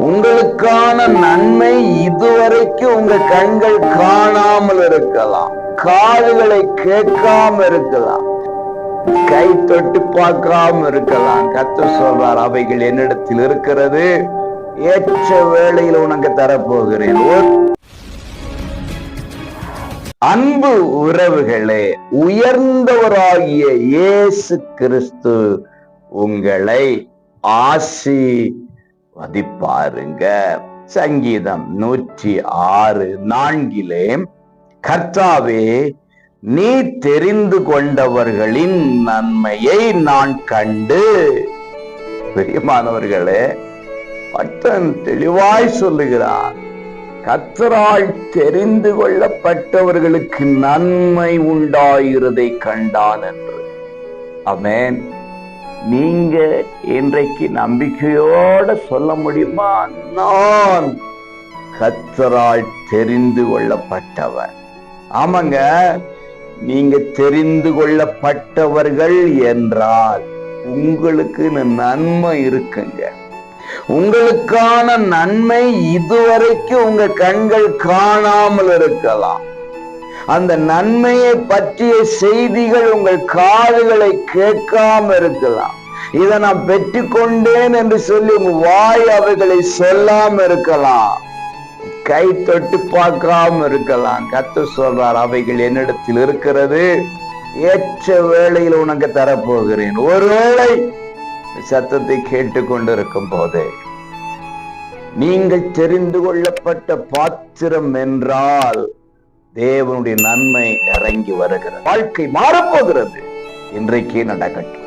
உங்களுக்கான நன்மை இதுவரைக்கும் உங்க கண்கள் காணாமல் இருக்கலாம், காதுகளை கேட்காம இருக்கலாம், கை தொட்டு பார்க்காம இருக்கலாம். கர்த்தர் சொல்றார், அவைகள் என்னிடத்தில் இருக்கிறது, ஏற்ற வேளையில் உனக்கு தரப்போகிறேன். அன்பு உறவுகளே, உயர்ந்தவராகிய இயேசு கிறிஸ்து உங்களை ஆசீர்வதிப்பாருங்க. சங்கீதம் 106:4 கர்த்தாவே, நீ தெரிந்து கொண்டவர்களின் நன்மையை நான் கண்டு. பிரியமானவர்களே, பக்தன் தெளிவாய் சொல்லுகிறார், கர்த்தரால் தெரிந்து கொள்ளப்பட்டவர்களுக்கு நன்மை உண்டாகிறதை கண்டான் என்று. ஆமென். நீங்க இன்றைக்கு நம்பிக்கையோட சொல்ல முடியுமா? நான் கர்த்தரால் தெரிந்து கொள்ளப்பட்டவர். ஆமாங்க, நீங்க தெரிந்து கொள்ளப்பட்டவர்கள் என்றால் உங்களுக்கு நன்மை இருக்குங்க. உங்களுக்கான நன்மை இதுவரைக்கும் உங்க கண்கள் காணாமல் இருக்கலாம். அந்த நன்மையை பற்றிய செய்திகள் உங்கள் காதுகளை கேட்காம இருக்கலாம். இதை நான் பெற்றுக்கொண்டேன் என்று சொல்லி உங்க வாய் அவைகளை சொல்லாம இருக்கலாம், கை தொட்டு பார்க்காம இருக்கலாம். கர்த்தர் சொல்றார், அவைகள் என்னிடத்தில் இருக்கிறது, ஏற்ற வேளையில் உனக்கு தரப்போகிறேன். ஒருவேளை சத்தத்தை கேட்டுக்கொண்டிருக்கும் போது நீங்கள் தெரிந்து கொள்ளப்பட்ட பாத்திரம் என்றால் தேவனுடைய நன்மை இறங்கி வருகிறது. வாழ்க்கை மாறப்போகிறது. இன்றைக்கே நடக்கட்டும்.